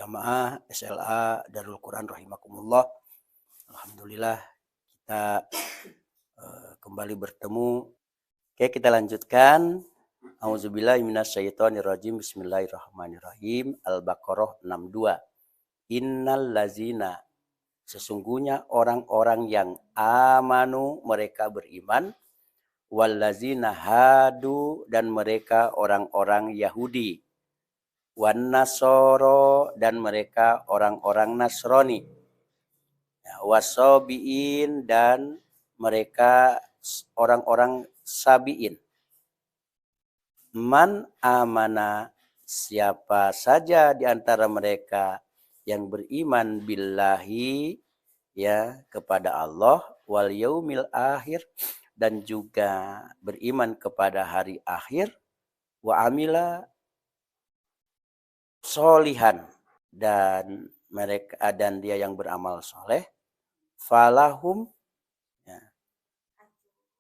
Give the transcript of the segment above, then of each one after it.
jamaah SLA Darul Quran rahimakumullah. Alhamdulillah kita kembali bertemu. Oke, kita lanjutkan. Auzubillahi minasyaitonirrajim. Bismillahirrahmanirrahim. Al-Baqarah 62. Innal lazina, sesungguhnya orang-orang yang amanu, mereka beriman, wal lazina hadu, dan mereka orang-orang Yahudi, wan nasoro, dan mereka orang-orang Nasrani, wasobiin, dan mereka orang-orang Sabiin. Man amana, siapa saja di antara mereka yang beriman billahi, ya, kepada Allah, wal yaumil akhir, dan juga beriman kepada hari akhir, wa amila solihan, dan dia yang beramal soleh, falahum, ya,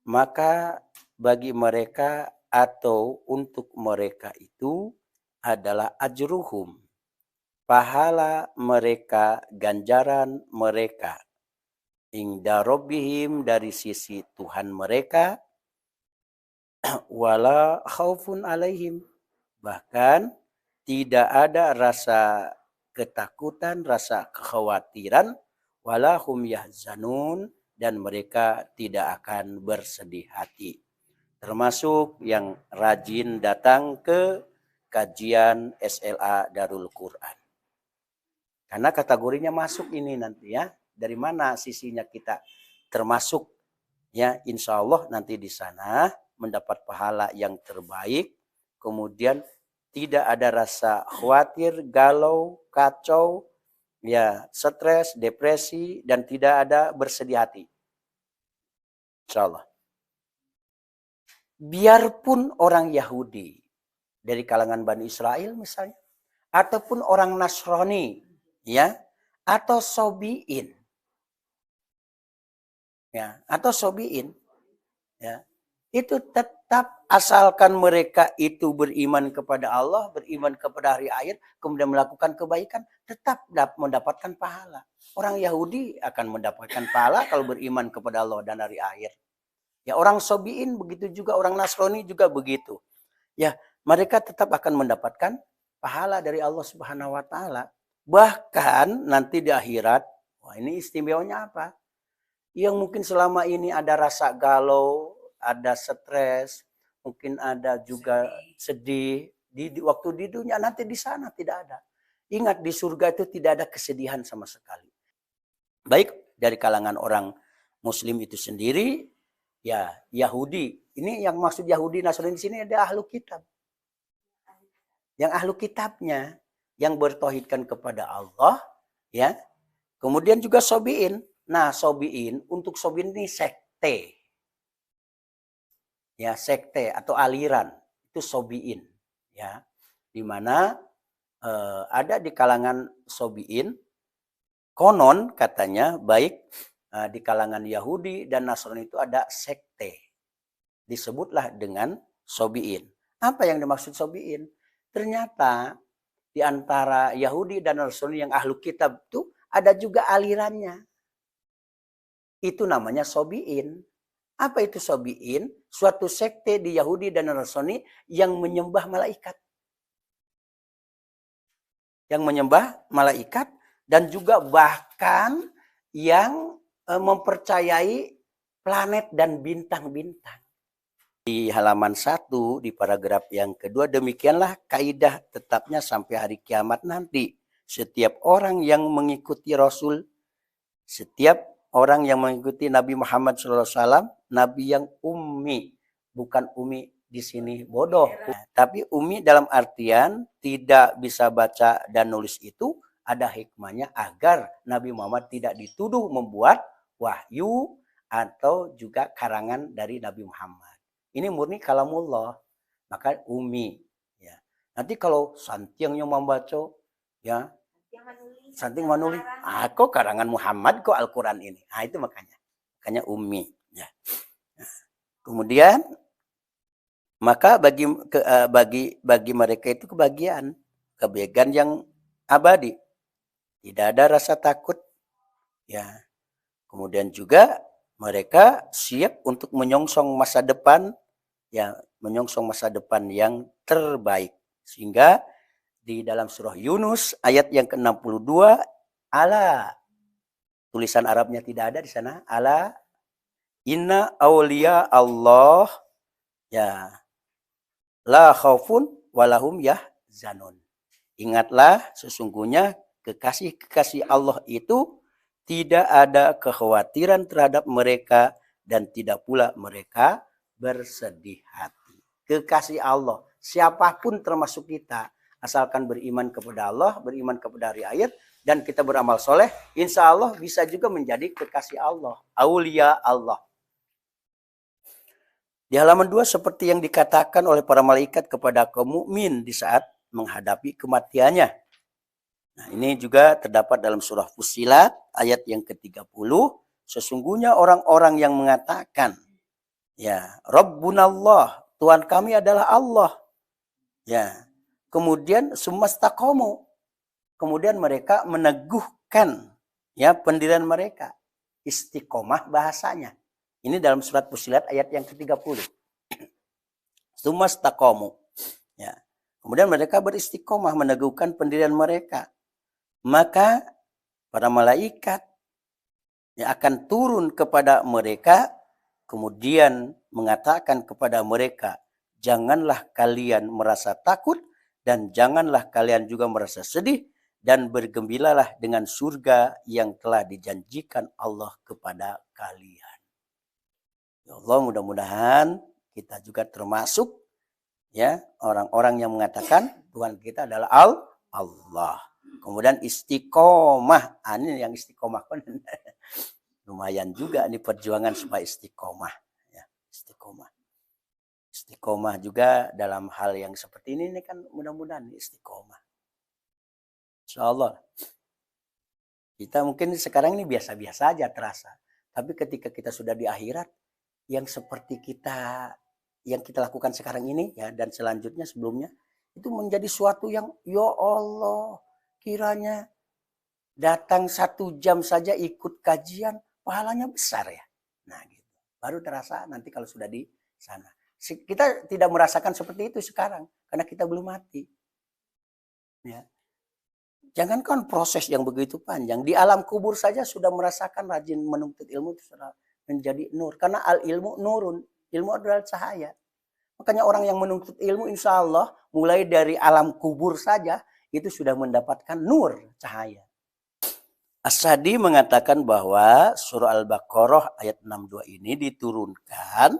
maka bagi mereka atau untuk mereka itu adalah ajruhum, pahala mereka, ganjaran mereka, inda rabbihim, dari sisi Tuhan mereka, wala khaufun alaihim, bahkan tidak ada rasa ketakutan, rasa kekhawatiran, wala hum yahzanun, dan mereka tidak akan bersedih hati. Termasuk yang rajin datang ke kajian SLA Darul Quran. Karena kategorinya masuk ini nanti, ya. Dari mana sisinya kita termasuk, ya, insya Allah nanti di sana mendapat pahala yang terbaik. Kemudian tidak ada rasa khawatir, galau, kacau, ya, stres, depresi, dan tidak ada bersedih hati. Insya Allah. Biarpun orang Yahudi dari kalangan Bani Israel misalnya, ataupun orang Nasrani, ya, atau Sobiin, ya, atau Sobiin, ya, itu tetap asalkan mereka itu beriman kepada Allah, beriman kepada hari akhir, kemudian melakukan kebaikan, tetap mendapatkan pahala. Orang Yahudi akan mendapatkan pahala kalau beriman kepada Allah dan hari akhir. Ya, orang Sobiin begitu juga, orang Nasrani juga begitu. Ya, mereka tetap akan mendapatkan pahala dari Allah Subhanahu wa taala. Bahkan nanti di akhirat, wah, ini istimewanya apa? Yang mungkin selama ini ada rasa galau, ada stres, mungkin ada juga sedih di waktu di dunia, nanti di sana tidak ada. Ingat, di surga itu tidak ada kesedihan sama sekali. Baik dari kalangan orang Muslim itu sendiri, ya, Yahudi. Ini yang maksud Yahudi Nasrani di sini ada ahlu kitab. Yang ahlu kitabnya yang bertauhidkan kepada Allah, ya. Kemudian juga Sobiin. Nah, Sobiin, untuk Sobiin ini sekte. Ya, sekte atau aliran, itu Sobiin, ya. Di mana ada di kalangan Sobiin, konon katanya baik di kalangan Yahudi dan Nasrani itu ada sekte, disebutlah dengan Sobiin. Apa yang dimaksud Sobiin? Ternyata di antara Yahudi dan Nasrani yang ahlu kitab itu ada juga alirannya. Itu namanya Sobiin. Apa itu Sobiin? Suatu sekte di Yahudi dan Nasrani yang menyembah malaikat. Yang menyembah malaikat, dan juga bahkan yang mempercayai planet dan bintang-bintang. Di halaman 1 di paragraf yang kedua, demikianlah kaidah tetapnya sampai hari kiamat nanti. Setiap orang yang mengikuti Rasul, setiap orang yang mengikuti Nabi Muhammad SAW, Nabi yang ummi, bukan ummi di sini bodoh, tapi ummi dalam artian tidak bisa baca dan nulis, itu ada hikmahnya agar Nabi Muhammad tidak dituduh membuat wahyu atau juga karangan dari Nabi Muhammad. Ini murni kalamullah, maka ummi, ya. Nanti kalau santiangnya membaca, ya, santing menulis, kok karangan Muhammad kok Al-Quran ini. Itu makanya ummi, ya. Kemudian maka bagi mereka itu kebahagiaan yang abadi. tidak ada rasa takut, ya. Kemudian juga mereka siap untuk menyongsong masa depan, ya, menyongsong masa depan yang terbaik. Sehingga di dalam surah Yunus ayat yang ke-62, ala, tulisan Arabnya tidak ada di sana, ala inna auliya Allah, ya, la khaufun walahum yahzanun. Ingatlah sesungguhnya kekasih-kekasih Allah itu tidak ada kekhawatiran terhadap mereka dan tidak pula mereka bersedih hati. Kekasih Allah, siapapun termasuk kita, asalkan beriman kepada Allah, beriman kepada hari akhir, dan kita beramal soleh, insya Allah bisa juga menjadi kekasih Allah, aulia Allah. Di halaman 2 seperti yang dikatakan oleh para malaikat kepada kaum mukmin di saat menghadapi kematiannya. Nah, ini juga terdapat dalam surah Fussilat ayat yang ke-30. Sesungguhnya orang-orang yang mengatakan, ya, Rabbunallah, Tuhan kami adalah Allah. Ya. Kemudian sumastaqamu. Kemudian mereka meneguhkan, ya, pendirian mereka. Istiqomah bahasanya. Ini dalam surat Fussilat ayat yang ke-30. Sumastaqamu. Ya. Kemudian mereka beristiqomah meneguhkan pendirian mereka. Maka para malaikat yang akan turun kepada mereka, kemudian mengatakan kepada mereka, janganlah kalian merasa takut dan janganlah kalian juga merasa sedih, dan bergembiralah dengan surga yang telah dijanjikan Allah kepada kalian. Ya Allah, mudah-mudahan kita juga termasuk, ya, orang-orang yang mengatakan Tuhan kita adalah Allah. Kemudian istiqomah, ini yang istiqomah lumayan juga nih perjuangan supaya istiqomah, ya, istiqomah juga dalam hal yang seperti ini kan mudah-mudahan istiqomah. Insyaallah. Kita mungkin sekarang ini biasa-biasa aja terasa, tapi ketika kita sudah di akhirat, yang seperti yang kita lakukan sekarang ini, ya, dan selanjutnya sebelumnya, itu menjadi suatu yang, ya Allah, kiranya datang 1 jam saja ikut kajian, pahalanya besar, ya. Nah, gitu. Baru terasa nanti kalau sudah di sana. Kita tidak merasakan seperti itu sekarang, karena kita belum mati. Ya. Jangankan proses yang begitu panjang, di alam kubur saja sudah merasakan rajin menuntut ilmu itu sudah menjadi nur. Karena al-ilmu nurun, ilmu adalah cahaya. Makanya orang yang menuntut ilmu insya Allah mulai dari alam kubur saja itu sudah mendapatkan nur, cahaya. As-Sadi mengatakan bahwa surah Al-Baqarah ayat 62 ini diturunkan,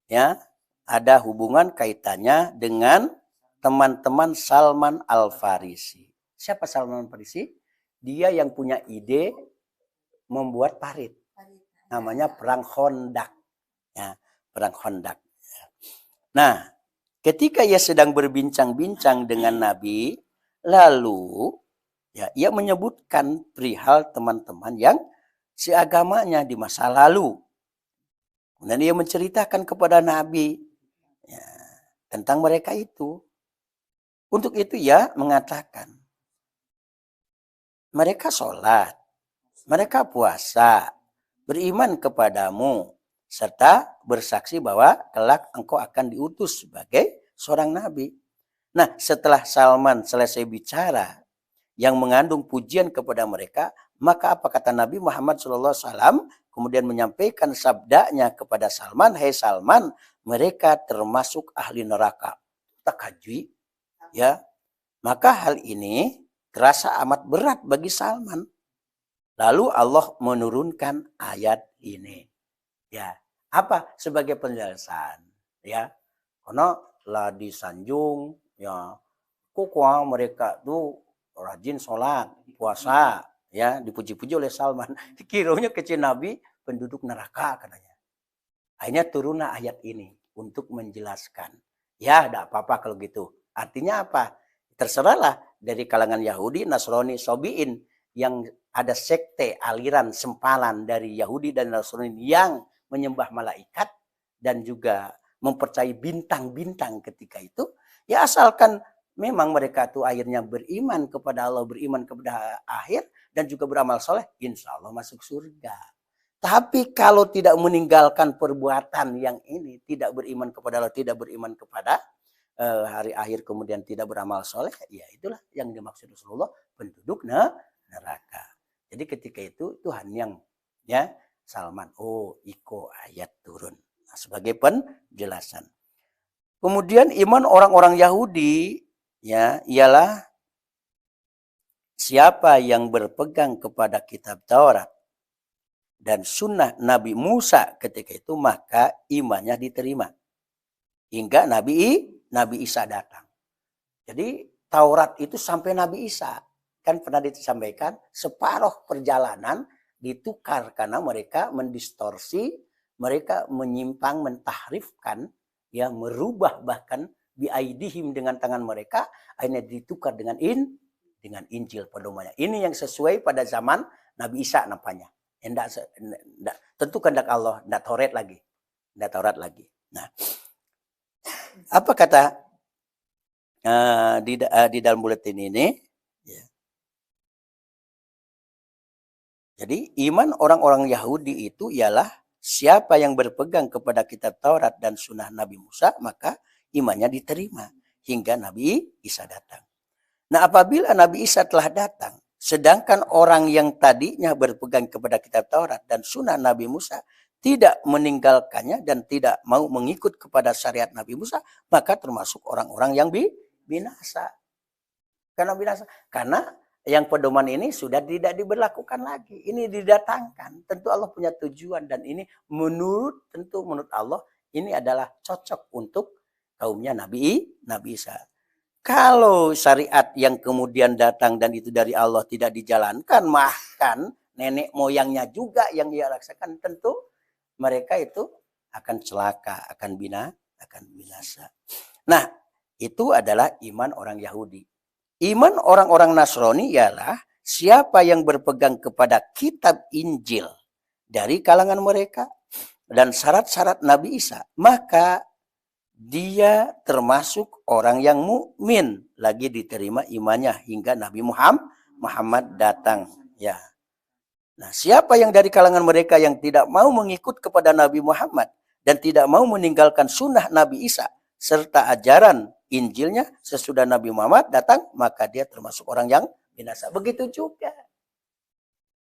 ya, ada hubungan kaitannya dengan teman-teman Salman Al-Farisi. Siapa Salman Al-Farisi? Dia yang punya ide membuat parit. Namanya perang Khandaq. Ya, perang Khandaq. Nah, ketika ia sedang berbincang-bincang dengan Nabi, lalu, ya, ia menyebutkan perihal teman-teman yang seagamanya di masa lalu. Dan ia menceritakan kepada Nabi, ya, tentang mereka itu. Untuk itu ia mengatakan, mereka sholat, mereka puasa, beriman kepadamu, serta bersaksi bahwa kelak engkau akan diutus sebagai seorang nabi. Nah, setelah Salman selesai bicara yang mengandung pujian kepada mereka, maka apa kata Nabi Muhammad SAW? Kemudian menyampaikan sabdanya kepada Salman, hai Salman, mereka termasuk ahli neraka. Takajui, ya. Maka hal ini terasa amat berat bagi Salman. Lalu Allah menurunkan ayat ini. Ya, apa sebagai penjelasan, ya? Karena lah disanjung, ya, kok mereka tuh rajin sholat, puasa, ya, dipuji-puji oleh Salman. Kiranya kecil Nabi penduduk neraka katanya. Akhirnya turunlah ayat ini untuk menjelaskan. Ya, tidak apa-apa kalau gitu. Artinya apa? Terserahlah dari kalangan Yahudi, Nasrani, Sobiin yang ada sekte aliran sempalan dari Yahudi dan Nasrani yang menyembah malaikat dan juga mempercayai bintang-bintang ketika itu, ya asalkan memang mereka tuh akhirnya beriman kepada Allah, beriman kepada akhir, dan juga beramal soleh, insya Allah masuk surga. Tapi kalau tidak meninggalkan perbuatan yang ini, tidak beriman kepada Allah, tidak beriman kepada hari akhir, kemudian tidak beramal soleh, ya itulah yang dimaksud Rasulullah, penduduk neraka. Jadi ketika itu Tuhan yang ya Salman, oh iko ayat turun. Nah, sebagai penjelasan. Kemudian iman orang-orang Yahudi ya ialah siapa yang berpegang kepada kitab Taurat dan sunnah Nabi Musa ketika itu, maka imannya diterima hingga Nabi Isa datang. Jadi Taurat itu sampai Nabi Isa. Kan pernah disampaikan separuh perjalanan ditukar karena mereka mendistorsi, mereka menyimpang, mentahrifkan, ya merubah bahkan biaidihim dengan tangan mereka, akhirnya ditukar dengan Injil pedomannya. Ini yang sesuai pada zaman Nabi Isa nampaknya. Tentu kehendak Allah, tidak Taurat lagi. Nah, apa kata di dalam buletin ini? Ya. Jadi iman orang-orang Yahudi itu ialah siapa yang berpegang kepada kitab Taurat dan sunnah Nabi Musa, maka imannya diterima hingga Nabi Isa datang. Nah, apabila Nabi Isa telah datang, sedangkan orang yang tadinya berpegang kepada kitab Taurat dan sunnah Nabi Musa tidak meninggalkannya dan tidak mau mengikut kepada syariat Nabi Musa, maka termasuk orang-orang yang binasa. Karena yang pedoman ini sudah tidak diberlakukan lagi. Ini didatangkan. Tentu Allah punya tujuan, dan ini menurut Allah ini adalah cocok untuk kaumnya Nabi Isa. Kalau syariat yang kemudian datang dan itu dari Allah tidak dijalankan, bahkan nenek moyangnya juga yang ia rasakan, tentu mereka itu akan celaka, akan binasa. Nah, itu adalah iman orang Yahudi. Iman orang-orang Nasrani ialah siapa yang berpegang kepada kitab Injil dari kalangan mereka dan syarat-syarat Nabi Isa, maka dia termasuk orang yang mukmin, lagi diterima imannya hingga Nabi Muhammad datang. Ya. Nah, siapa yang dari kalangan mereka yang tidak mau mengikut kepada Nabi Muhammad dan tidak mau meninggalkan sunnah Nabi Isa serta ajaran Injilnya sesudah Nabi Muhammad datang, maka dia termasuk orang yang binasa. Begitu juga.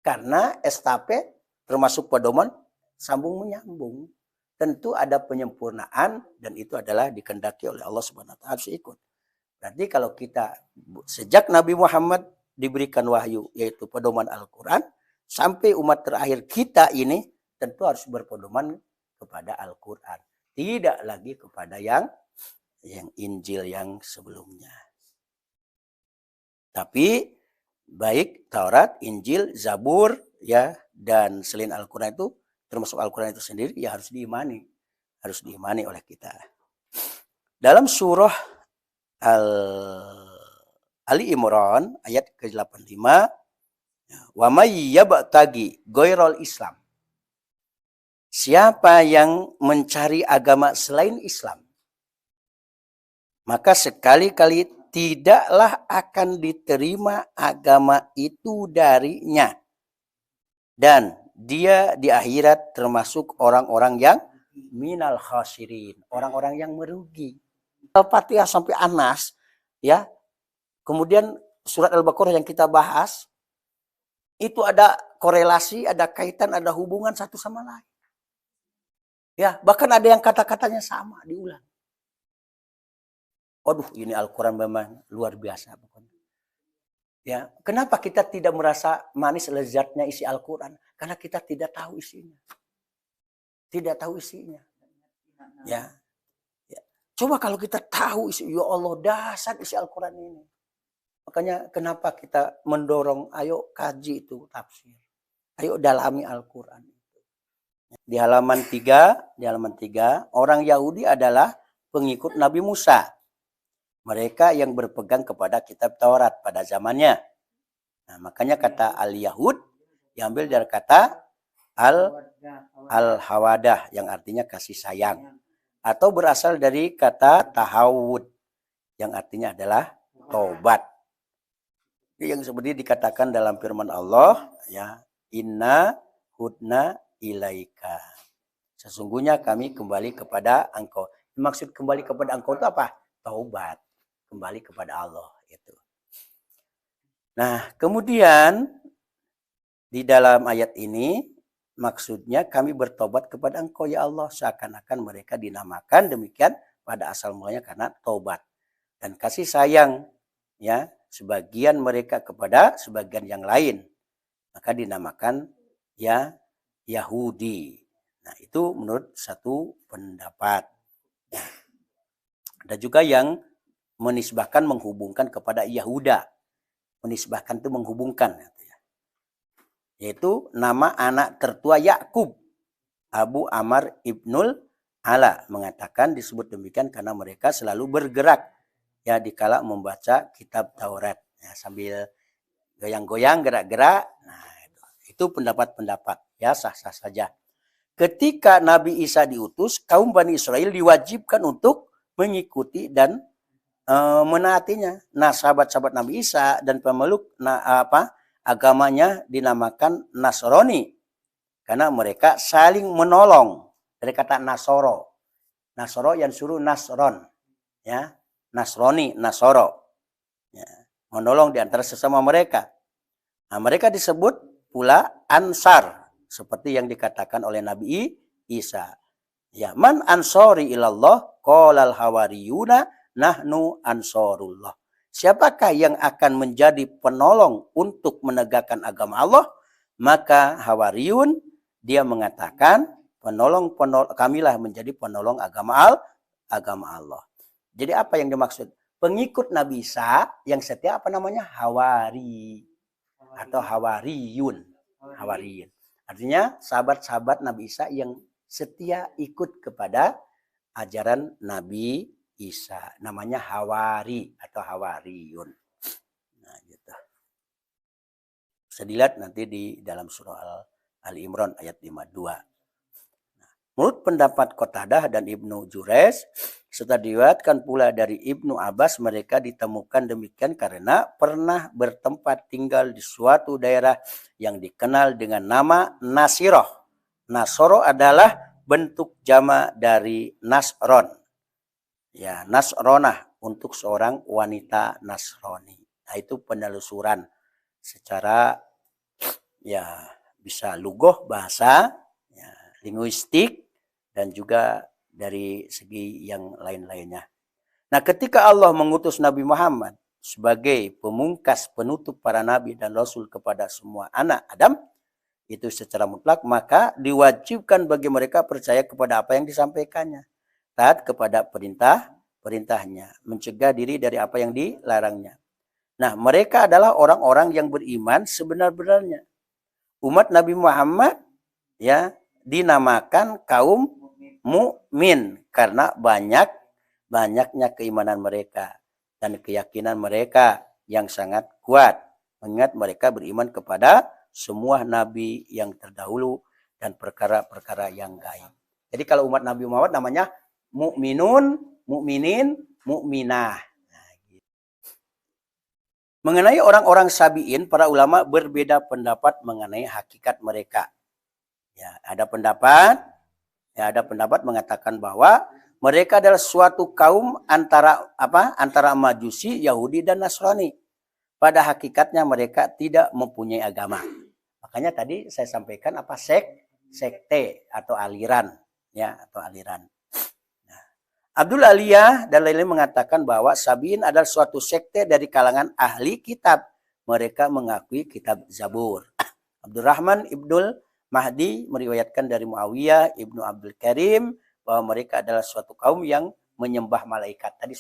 Karena estafet termasuk pedoman sambung menyambung. Tentu ada penyempurnaan dan itu adalah dikehendaki oleh Allah Subhanahu wa taala, harus ikut. Berarti kalau kita sejak Nabi Muhammad diberikan wahyu yaitu pedoman Al-Qur'an sampai umat terakhir kita ini tentu harus berpedoman kepada Al-Qur'an. Tidak lagi kepada yang Injil yang sebelumnya. Tapi baik Taurat, Injil, Zabur ya dan selain Al-Qur'an itu termasuk Al-Qur'an itu sendiri ya harus diimani oleh kita. Dalam surah Ali Imran ayat ke-85, wa may yabtagi ghairal Islam. Siapa yang mencari agama selain Islam, maka sekali-kali tidaklah akan diterima agama itu darinya. Dan dia di akhirat termasuk orang-orang yang minal khasirin, orang-orang yang merugi. Al-Fatihah sampai Anas, ya. Kemudian surat Al-Baqarah yang kita bahas, itu ada korelasi, ada kaitan, ada hubungan satu sama lain. Ya, bahkan ada yang kata-katanya sama, diulang. Waduh, ini Al-Quran memang luar biasa. Ya, kenapa kita tidak merasa manis lezatnya isi Al-Quran? Karena kita tidak tahu isinya. Tidak tahu isinya. Ya. Coba kalau kita tahu isi, ya Allah dahsyat isi Al-Quran ini. Makanya kenapa kita mendorong, ayo kaji itu tafsir. Ayo dalami Al-Quran. Di halaman 3, orang Yahudi adalah pengikut Nabi Musa. Mereka yang berpegang kepada kitab Taurat pada zamannya. Nah, makanya kata al-Yahud diambil dari kata al-Hawadah yang artinya kasih sayang. Atau berasal dari kata tahawud yang artinya adalah taubat. Yang seperti dikatakan dalam firman Allah, ya, inna hudna ilaika. Sesungguhnya kami kembali kepada engkau. Maksud kembali kepada engkau itu apa? Taubat. Kembali kepada Allah. Itu. Nah, kemudian di dalam ayat ini maksudnya kami bertobat kepada engkau ya Allah. Seakan-akan mereka dinamakan demikian pada asal mulanya karena taubat. Dan kasih sayang, ya, sebagian mereka kepada sebagian yang lain, maka dinamakan ya Yahudi. Nah, itu menurut satu pendapat. Nah, ada juga yang menisbahkan menghubungkan kepada Yahuda. Menisbahkan itu menghubungkan, yaitu nama anak tertua Yakub. Abu Amr ibnul Ala mengatakan disebut demikian karena mereka selalu bergerak ya dikala membaca kitab Taurat, ya, sambil goyang-goyang gerak-gerak. Nah, itu pendapat-pendapat, ya, sah-sah saja. Ketika Nabi Isa diutus, kaum Bani Israel diwajibkan untuk mengikuti dan menaatinya. Nah, sahabat-sahabat Nabi Isa dan pemeluk agamanya dinamakan Nasrani karena mereka saling menolong. Dari kata Nasoro. Nasoro yang suruh Nasron, ya. Nasrani, Nasoro, ya, menolong di antara sesama mereka. Nah, mereka disebut pula Ansar, seperti yang dikatakan oleh Nabi Isa. Ya, man ansori ilallah, qolal hawariyuna, nahnu ansorullah. Siapakah yang akan menjadi penolong untuk menegakkan agama Allah? Maka hawariyun, dia mengatakan, kamilah menjadi penolong agama Allah. Jadi apa yang dimaksud? Pengikut Nabi Isa yang setia apa namanya? Hawari atau hawariyun. Hawariyun. Artinya sahabat-sahabat Nabi Isa yang setia ikut kepada ajaran Nabi Isa. Namanya hawari atau hawariyun. Nah, gitu. Bisa dilihat nanti di dalam surah Al-Imran ayat 52. Menurut pendapat Qatadah dan Ibnu Jurez, serta diriwayatkan pula dari Ibnu Abbas, mereka ditemukan demikian karena pernah bertempat tinggal di suatu daerah yang dikenal dengan nama Nasiroh. Nasoro adalah bentuk jama dari Nasron. Ya, Nasronah untuk seorang wanita Nasrani. Nah, itu penelusuran secara ya bisa lugoh bahasa, ya, linguistik, dan juga dari segi yang lain-lainnya. Nah, ketika Allah mengutus Nabi Muhammad sebagai pemungkas penutup para nabi dan rasul kepada semua anak Adam, itu secara mutlak, maka diwajibkan bagi mereka percaya kepada apa yang disampaikannya, taat kepada perintahnya, mencegah diri dari apa yang dilarangnya. Nah, mereka adalah orang-orang yang beriman sebenar-benarnya. Umat Nabi Muhammad, ya, dinamakan kaum mukmin karena banyaknya keimanan mereka dan keyakinan mereka yang sangat kuat. Mengingat mereka beriman kepada semua nabi yang terdahulu dan perkara-perkara yang gaib. Jadi kalau umat Nabi Muhammad namanya mukminun, mukminin, mukminah. Nah, gitu. Mengenai orang-orang sabiin, para ulama berbeda pendapat mengenai hakikat mereka. Ya, ada pendapat mengatakan bahwa mereka adalah suatu kaum antara Majusi, Yahudi dan Nasrani. Pada hakikatnya mereka tidak mempunyai agama. Makanya tadi saya sampaikan sekte atau aliran, ya, atau aliran. Nah, Abdul Aliyah dan lain-lain mengatakan bahwa Sabiin adalah suatu sekte dari kalangan ahli kitab. Mereka mengakui kitab Zabur. Abdurrahman Ibnul Mahdi meriwayatkan dari Muawiyah Ibnu Abdul Karim bahwa mereka adalah suatu kaum yang menyembah malaikat. Tadi